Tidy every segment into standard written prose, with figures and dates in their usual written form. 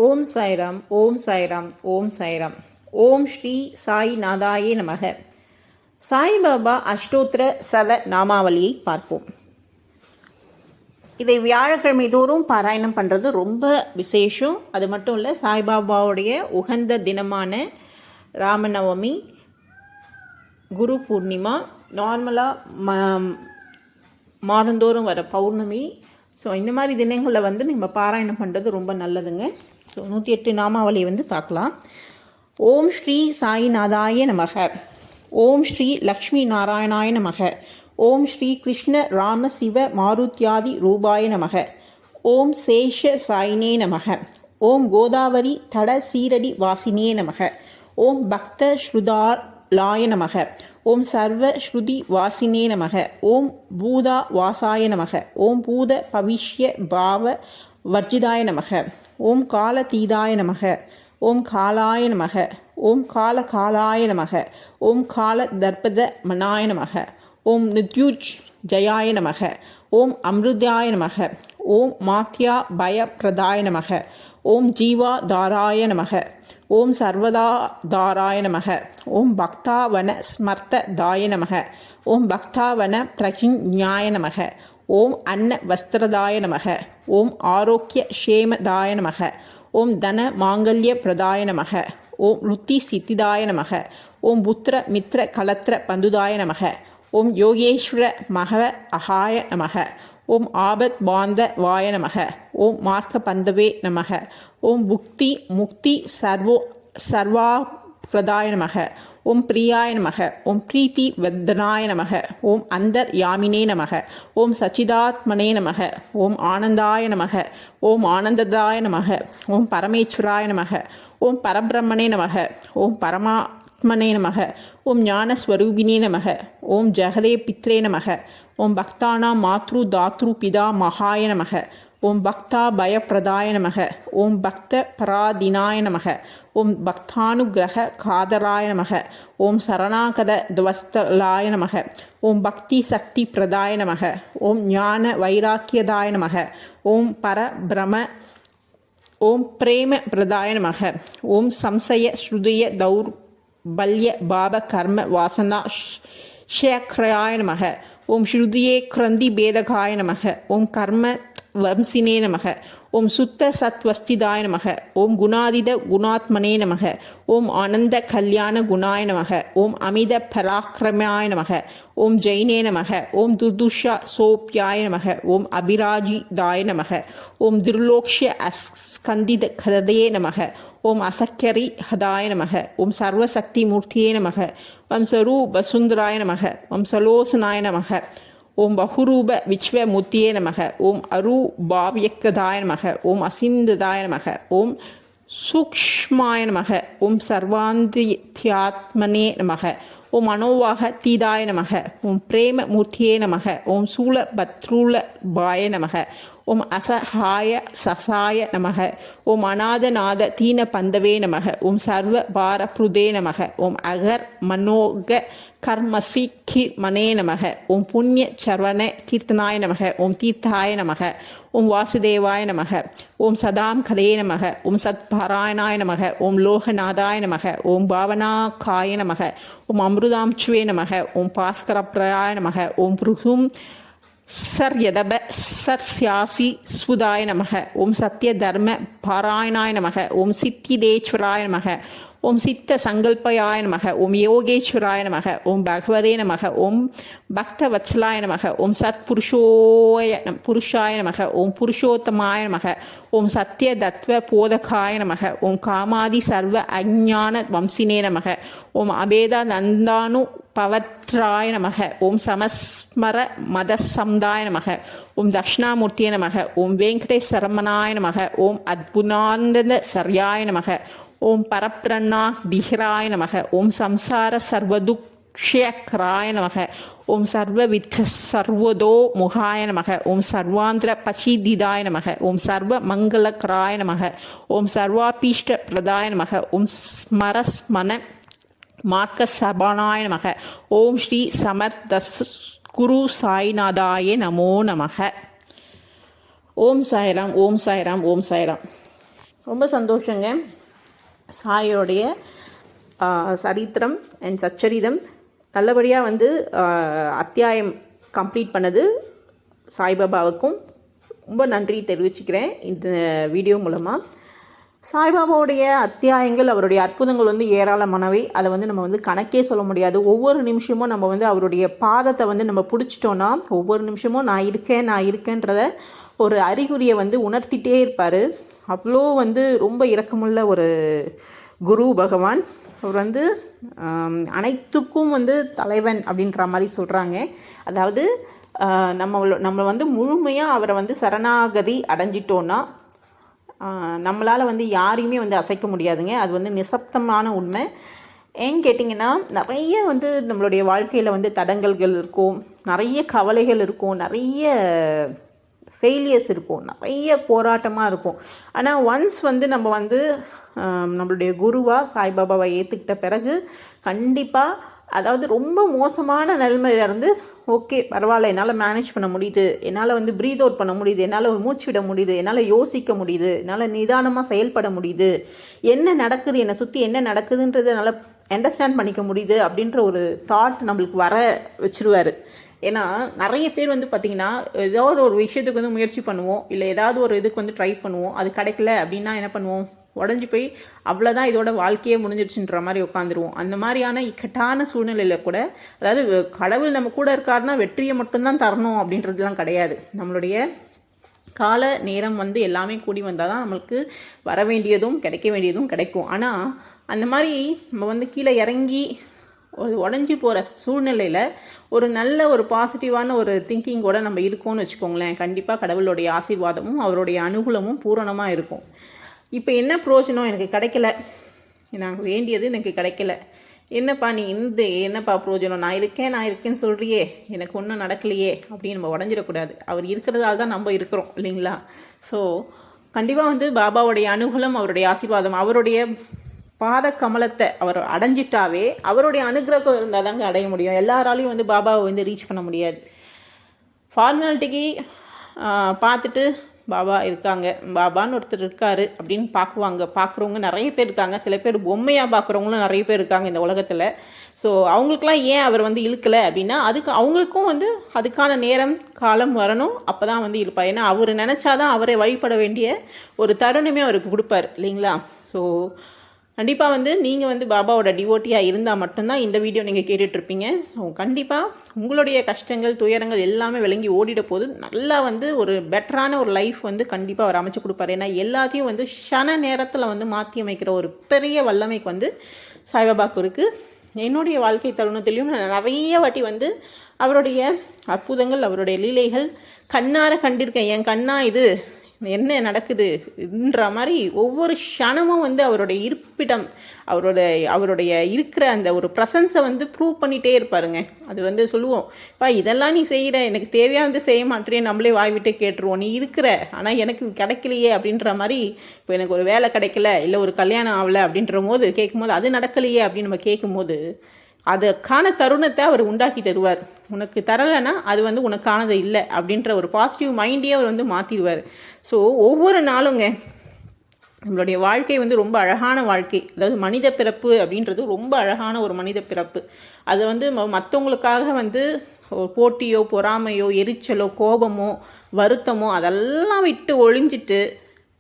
ஓம் சாய்ராம் ஓம் சாய்ராம் ஓம் சாய்ராம். ஓம் ஸ்ரீ சாய் நாதாயே நமக. சாய்பாபா அஷ்டோத்திர சல நாமாவளியை பார்ப்போம். இதை வியாழக்கிழமை தோறும் பாராயணம் பண்ணுறது ரொம்ப விசேஷம். அது மட்டும் இல்லை, சாய்பாபாவுடைய உகந்த தினமான ராமநவமி, குரு பூர்ணிமா, நார்மலாக மாதந்தோறும் வர பௌர்ணமி, ஸோ இந்த மாதிரி தினங்களில் நம்ம பாராயணம் பண்ணுறது ரொம்ப நல்லதுங்க. ஸோ 108 நாமாவளியை பார்க்கலாம். ஓம் ஸ்ரீ சாய்நாதாய நமக. ஓம் ஸ்ரீ லக்ஷ்மி நாராயணாய நமக. ஓம் ஸ்ரீ கிருஷ்ண ராம சிவ மாருத்யாதி ரூபாய நமக. ஓம் சேஷ சாயினே நமக. ஓம் கோதாவரி தட சீரடி வாசினே நமக. ஓம் பக்த ஸ்ருதாலாய நமக. ஓம் சர்வ ஸ்ருதி வாசினே நமக. ஓம் பூதா வாசாய நமக. ஓம் பூத பவிஷ்ய பாவ வர்ஜிதாய நமக. ஓம் காலதீதாய நமக. ஓம் காலாய நமக. ஓம் கால காலாய நமக. ஓம் கால தர்பத மனாய நமக. ஓம் நித்யுஜ் ஜயாய நமக. ஓம் அமிர்தாய நமக. ஓம் மாத்யா பய பிரதாய நமக. ஓம் ஜீவா தாராய நமக. ஓம் சர்வதா தாராய நமக. ஓம் பக்தாவன ஸ்மர்த்த தாய நமக. ஓம் பக்தாவன பிரகிஞாய நமக. ஓம் அன்ன வஸ்திரதாய நமக. ஓம் ஆரோக்கிய க்ஷேமதாய நமக. ஓம் தன மாங்கல்ய பிரதாய நமக. ஓம் ருத்தி சித்திதாய நமக. ஓம் புத்திர மித்ர கலத்திர பந்துதாய நமக. ஓம் யோகேஸ்வர மகவ அகாய நமக. ஓம் ஆபத் பாந்த வாய நமக. ஓம் மார்க்க பந்தவே நமக. ஓம் புக்தி முக்தி சர்வா பிரதாய நமக. ஓம் பிரியாய நமக. ஓம் பிரீத்தி வர்தனாய நமக. ஓம் அந்தர் யாமினே நமக. ஓம் சச்சிதாத்மனே நமக. ஓம் ஆனந்தாய நமக. ஓம் ஆனந்ததாய நமக. ஓம் பரமேஸ்வராய நமக. ஓம் பரபிரம்மனே நமக. ஓம் பரமாத்மனே நமக. ஓம் ஞானஸ்வரூபினே நமக. ஓம் ஜெகதே பித்ரே நமக. ஓம் பக்தானா மாத்ரு தாத்ரு பிதா மகாய நமக. ஓம் பக்தா பயப்பிரதாய நமக. ஓம் பக்த பராதினாய நமக. ஓம் பக்தானுகிரக காதராய நமக. ஓம் சரணாகத துவஸ்தலாய நமக. ஓம் பக்தி சக்தி பிரதாய நமக. ஓம் ஞான வைராக்கியதாய நமக. ஓம் பரபிரம ஓம் பிரேம பிரதாய நமக. ஓம் சம்சய ஸ்ருதய தௌர்பல்ய பாப கர்ம வாசனா ஷேக்ரயாய நமக. ஓம் ஸ்ருதியே கிரந்தி பேதகாய நமக. ஓம் கர்ம வம்சினே நமக. ஓம் சுத்த சத்வஸ்திதாய நமக. ஓம் குணாதித குணாத்மனே நமக. ஓம் ஆனந்த கல்யாண குணாய நமக. ஓம் அமித பராக்கிரமாய நமக. ஓம் ஜெயினே நமக. ஓம் துர்துஷா சோப்யாய நமக. ஓம் அபிராஜிதாய நமக. ஓம் துர்லோக்ஷ்ய ஸ்கந்தித கததே நமக. ஓம் அசக்கரி ஹதாய நமக. ஓம் சர்வசக்தி மூர்த்தியே நமக. ஓம் ஸ்வரூப சுந்தராய நமக. ஓம் சலோசனாய நமக. ஓம் பகுரூப விஸ்வமூர்த்தியே நமக. ஓம் அரூபாவியக்கதாய நமக. ஓம் அசிந்ததாய நமக. ஓம் சூக்ஷ்மாய நமக. ஓம் சர்வாந்தித்யாத்மனே நமக. ஓம் மனோவாக தீதாய நமக. ஓம் பிரேம மூர்த்தியே நமக. ஓம் சூல பத்ரூல பாய நமக. ஓம் அசஹாய சசாய நமக. ஓம் அநாதநாத தீன பந்தவே நமக. ஓம் சர்வ பார புருதே நமக. ஓம் அகர் மனோக கர்மசி மனே நமக. ஓம் புண்ணிய சர்வண கீர்த்தனாய நமக. ஓம் தீர்த்தாய நமக. ஓம் வாசுதேவாய நமக. ஓம் சதாம் கதே நமக. ஓம் சத்பாராயணாய நமக. ஓம் லோகநாதாய நமக. ஓம் பாவனாக்காய நமக. ஓம் அமிர்தாம்சுவே நமக. ஓம் பாஸ்கரப்ராய நமக. ஓம் புருகும் சர்யதப சர்ஸ்யாசி ஸ்வுதாய நமக. ஓம் சத்ய தர்ம பாராயணாய நமக. ஓம் சித்திதேஸ்வராய நமக. ஓம் சித்த சங்கல்பயாய நமக. ஓம் யோகேஸ்வராய நமக. ஓம் பகவதே நமக. ஓம் பக்த வத்சலாய நமக. ஓம் சத் புருஷாய நமக. ஓம் புருஷோத்தமாய நமக. ஓம் சத்ய தத்வ போதகாய நமக. ஓம் காமாதி சர்வ அஜ்ஞான வம்சினே நமக. ஓம் அபேத நந்தானு பவத்ராய நமக. ஓம் சமஸ்மர மதசம்தாய நமக. ஓம் தக்ஷணாமூர்த்திய நமக. ஓம் வெங்கடேஸ்வரமனாய நமக. ஓம் அத்புதானந்த சர்யாய நமக. ஓம் பரப்ரண்ணா திஹராய நமக. ஓம் சம்சார சர்வதுக்ஷயக்ராய நமக. ஓம் சர்வவித்த சர்வதோ முகாய நமக. ஓம் சர்வாந்திர பசிதிதாய நமக. ஓம் சர்வ மங்களகராய நமக. ஓம் சர்வாபீஷ்ட பிரதாய நமக. ஓம் ஸ்மரஸ்மன மார்க்க சபானாய நமக. ஓம் ஸ்ரீ சமர்தஸ் குரு சாய்நாதாய நமோ நமக. ஓம் சாய்ராம் ஓம் சாய்ராம் ஓம் சாய்ராம். ரொம்ப சந்தோஷங்க. சாயோடைய சரித்திரம் அண்ட் சச்சரிதம் நல்லபடியாக வந்து அத்தியாயம் கம்ப்ளீட் பண்ணது சாய்பாபாவுக்கும் ரொம்ப நன்றி தெரிவிச்சுக்கிறேன் இந்த வீடியோ மூலமாக. சாய்பாபாவுடைய அத்தியாயங்கள், அவருடைய அற்புதங்கள் வந்து ஏராளமானவை. அதை வந்து நம்ம வந்து கணக்கே சொல்ல முடியாது. ஒவ்வொரு நிமிஷமும் நம்ம வந்து அவருடைய பாதத்தை வந்து நம்ம பிடிச்சிட்டோன்னா ஒவ்வொரு நிமிஷமும் நான் இருக்கேன்றத ஒரு அறிகுறியை வந்து உணர்த்திட்டே இருப்பார். அவ்வளோ வந்து ரொம்ப இரக்கமுள்ள ஒரு குரு பகவான். அவர் வந்து அனைத்துக்கும் வந்து தலைவன் அப்படின்ற மாதிரி சொல்கிறாங்க. அதாவது நம்ம வந்து முழுமையாக அவரை வந்து சரணாகதி அடைஞ்சிட்டோன்னா நம்மளால் வந்து யாரையுமே வந்து அசைக்க முடியாதுங்க. அது வந்து நிசப்தமான உண்மை. ஏன்னு கேட்டிங்கன்னா, நிறைய வந்து நம்மளுடைய வாழ்க்கையில் வந்து தடங்கல்கள் இருக்கும், நிறைய கவலைகள் இருக்கும், நிறைய ஃபெயிலியர்ஸ் இருக்கும், நிறைய போராட்டமாக இருக்கும். ஆனால் ஒன்ஸ் வந்து நம்ம வந்து நம்மளுடைய குருவாக சாய்பாபாவை ஏற்றுக்கிட்ட பிறகு கண்டிப்பாக, அதாவது ரொம்ப மோசமான நிலைமையிலேருந்து ஓகே பரவாயில்ல, என்னால் மேனேஜ் பண்ண முடியுது, என்னால் வந்து ப்ரீத் அவுட் பண்ண முடியுது, என்னால் மூச்சு விட முடியுது, என்னால் யோசிக்க முடியுது, என்னால் நிதானமாக செயல்பட முடியுது, என்ன நடக்குது, என்னை சுற்றி என்ன நடக்குதுன்றதை என்னால் அண்டர்ஸ்டாண்ட் பண்ணிக்க முடியுது அப்படின்ற ஒரு தாட் நம்மளுக்கு வர வச்சுருவார். ஏன்னா நிறைய பேர் வந்து பார்த்திங்கன்னா, ஏதாவது ஒரு விஷயத்துக்கு வந்து முயற்சி பண்ணுவோம், இல்லை ஏதாவது ஒரு இதுக்கு வந்து ட்ரை பண்ணுவோம், அது கிடைக்கல அப்படின்னா என்ன பண்ணுவோம், உடஞ்சி போய் அவ்வளோதான் இதோட வாழ்க்கையே முடிஞ்சிடுச்சுன்ற மாதிரி உட்காந்துருவோம். அந்த மாதிரியான இக்கட்டான சூழ்நிலையில் கூட, அதாவது கடவுள் நம்ம கூட இருக்காருன்னா வெற்றியை மட்டும்தான் தரணும் அப்படின்றதுலாம் கிடையாது. நம்மளுடைய கால நேரம் வந்து எல்லாமே கூடி வந்தால் தான் நம்மளுக்கு வர வேண்டியதும் கிடைக்க வேண்டியதும் கிடைக்கும். ஆனால் அந்த மாதிரி நம்ம வந்து கீழே இறங்கி உடஞ்சி போகிற சூழ்நிலையில் ஒரு நல்ல ஒரு பாசிட்டிவான ஒரு திங்கிங்கோடு நம்ம இருக்கோம்னு வச்சுக்கோங்களேன், கண்டிப்பாக கடவுளுடைய ஆசீர்வாதமும் அவருடைய அனுகூலமும் பூரணமாக இருக்கும். இப்போ என்ன பிரயோஜனம், எனக்கு கிடைக்கல, நான் வேண்டியது எனக்கு கிடைக்கல, என்னப்பா நீ என்னப்பா பிரயோஜனம், நான் இருக்கேன்னு சொல்கிறியே, எனக்கு ஒன்றும் நடக்கலையே அப்படின்னு நம்ம உடஞ்சிடக்கூடாது. அவர் இருக்கிறதால தான் நம்ம இருக்கிறோம் இல்லைங்களா? ஸோ கண்டிப்பாக வந்து பாபாவுடைய அனுகூலம், அவருடைய ஆசீர்வாதம், அவருடைய பாத கமலத்தை அவர் அடைஞ்சிட்டாவே அவருடைய அனுகிரகம் இருந்தால் தாங்க அடைய முடியும். எல்லாராலையும் வந்து பாபாவை வந்து ரீச் பண்ண முடியாது. ஃபார்மாலிட்டிக்கு பார்த்துட்டு பாபா இருக்காங்க, பாபான்னு ஒருத்தர் இருக்காரு அப்படின்னு பார்க்குறவங்க நிறைய பேர் இருக்காங்க. சில பேர் பொம்மையாக பார்க்குறவங்களும் நிறைய பேர் இருக்காங்க இந்த உலகத்தில். ஸோ அவங்களுக்குலாம் ஏன் அவர் வந்து இழுக்கலை அப்படின்னா, அவங்களுக்கும் வந்து அதுக்கான நேரம் காலம் வரணும், அப்போ தான் வந்து இருப்பார். ஏன்னா அவர் நினச்சாதான் அவரை வழிபட வேண்டிய ஒரு தருணமே அவருக்கு கொடுப்பார் இல்லைங்களா? ஸோ கண்டிப்பாக வந்து நீங்கள் வந்து பாபாவோட டிவோட்டியாக இருந்தால் மட்டும்தான் இந்த வீடியோ நீங்கள் கேட்டுட்ருப்பீங்க. ஸோ கண்டிப்பாக உங்களுடைய கஷ்டங்கள் துயரங்கள் எல்லாமே விளங்கி ஓடிட போது நல்லா வந்து ஒரு பெட்டரான ஒரு லைஃப் வந்து கண்டிப்பாக அவர் அமைச்சு கொடுப்பார். ஏன்னா எல்லாத்தையும் வந்து க்ஷண நேரத்தில் வந்து மாற்றி அமைக்கிற ஒரு பெரிய வல்லமைக்கு வந்து சாய்பாபாவுக்கு இருக்குது. என்னுடைய வாழ்க்கை தருணத்திலையும் நான் நிறைய வாட்டி வந்து அவருடைய அற்புதங்கள், அவருடைய லீலைகள் கண்ணார கண்டிருக்கேன். என் கண்ணா இது என்ன நடக்குதுன்ற மாதிரி ஒவ்வொரு க்ஷணமும் வந்து அவருடைய இருப்பிடம், அவருடைய இருக்கிற அந்த ஒரு ப்ரெசன்ஸை வந்து ப்ரூவ் பண்ணிகிட்டே இருப்பாருங்க. அது வந்து சொல்லுவோம், இப்போ இதெல்லாம் நீ செய்கிற, எனக்கு தேவையானது செய்ய மாட்டேறியே, நம்மளே வாய்விட்டே கேட்டுருவோம், நீ இருக்கிற ஆனால் எனக்கு கிடைக்கலையே அப்படின்ற மாதிரி. இப்போ எனக்கு ஒரு வேலை கிடைக்கல, இல்லை ஒரு கல்யாணம் ஆகலை அப்படின்ற போது கேட்கும்போது, அது நடக்கலையே அப்படின்னு நம்ம கேட்கும்போது அதுக்கான தருணத்தை அவர் உண்டாக்கி தருவார். உனக்கு தரலைன்னா அது வந்து உனக்கானது இல்லை அப்படின்ற ஒரு பாசிட்டிவ் மைண்டே அவர் வந்து மாற்றிடுவார். ஸோ ஒவ்வொரு நாளுங்க நம்மளுடைய வாழ்க்கை வந்து ரொம்ப அழகான வாழ்க்கை. அதாவது மனித பிறப்பு அப்படின்றது ரொம்ப அழகான ஒரு மனித பிறப்பு. அதை வந்து மற்றவங்களுக்காக வந்து ஒரு போட்டியோ பொறாமையோ எரிச்சலோ கோபமோ வருத்தமோ அதெல்லாம் விட்டு ஒழிஞ்சிட்டு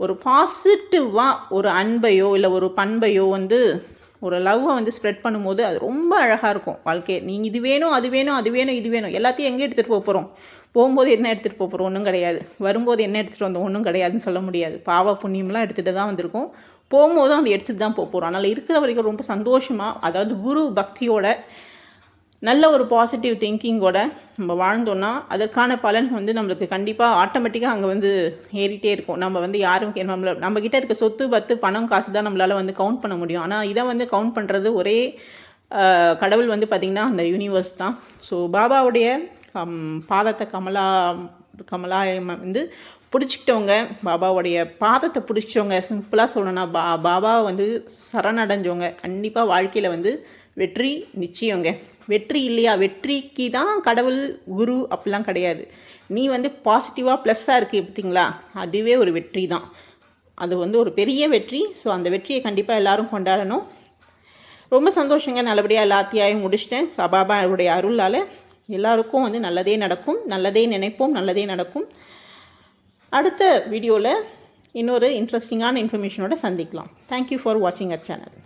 ஒரு பாசிட்டிவாக ஒரு அன்பையோ இல்லை ஒரு பண்பையோ வந்து ஒரு லவ்வை வந்து ஸ்ப்ரெட் பண்ணும்போது அது ரொம்ப அழகாக இருக்கும் வாழ்க்கையை. நீங்கள் இது வேணும் அது வேணும் அது வேணும் இது வேணும் எல்லாத்தையும் எங்கே எடுத்துகிட்டு போகிறோம், போகும்போது என்ன எடுத்துகிட்டு போகிறோம் ஒன்றும் கிடையாது, வரும்போது என்ன எடுத்துகிட்டு வந்தோம் ஒன்றும் கிடையாதுன்னு சொல்ல முடியாது. பாவ புண்ணியம்லாம் எடுத்துகிட்டு தான் வந்திருக்கோம், போகும்போதும் அதை எடுத்துகிட்டு தான் போகிறோம். அதனால் இருக்கிற வரைக்கும் ரொம்ப சந்தோஷமாக, அதாவது குரு பக்தியோட நல்ல ஒரு பாசிட்டிவ் திங்கிங்கோட நம்ம வாழ்ந்தோன்னா அதற்கான பலன் வந்து நம்மளுக்கு கண்டிப்பாக ஆட்டோமேட்டிக்காக அங்கே வந்து ஏறிட்டே இருக்கும். நம்ம வந்து யாரும் நம்மக்கிட்ட இருக்க சொத்து பத்து பணம் காசு தான் நம்மளால் வந்து கவுண்ட் பண்ண முடியும். ஆனால் இதை வந்து கவுண்ட் பண்ணுறது ஒரே கடவுள் வந்து பார்த்திங்கன்னா அந்த யூனிவர்ஸ் தான். ஸோ பாபாவுடைய பாதத்தை கமலாயம் வந்து பிடிச்சிக்கிட்டவங்க, பாபாவுடைய பாதத்தை பிடிச்சவங்க, சிம்பிளாக சொல்லணும்னா பாபாவை வந்து சரணடைஞ்சவங்க கண்டிப்பாக வாழ்க்கையில் வந்து வெற்றி நிச்சயங்க. வெற்றி இல்லையா, வெற்றிக்கு தான் கடவுள் குரு அப்படிலாம் கிடையாது. நீ வந்து பாசிட்டிவாக ப்ளஸ்ஸாக இருக்குது பார்த்தீங்களா, அதுவே ஒரு வெற்றி தான். அது வந்து ஒரு பெரிய வெற்றி. ஸோ அந்த வெற்றியை கண்டிப்பாக எல்லோரும் கொண்டாடணும். ரொம்ப சந்தோஷங்க. நல்லபடியாக எல்லா அத்தியாயம் முடிச்சிட்டேன். பாபாவுடைய அருளால் எல்லாருக்கும் வந்து நல்லதே நடக்கும், நல்லதே நினைப்போம், நல்லதே நடக்கும். அடுத்த வீடியோவில் இன்னொரு இன்ட்ரெஸ்டிங்கான இன்ஃபர்மேஷனோட சந்திக்கலாம். தேங்க்யூ ஃபார் வாட்சிங் அவர் சேனல்.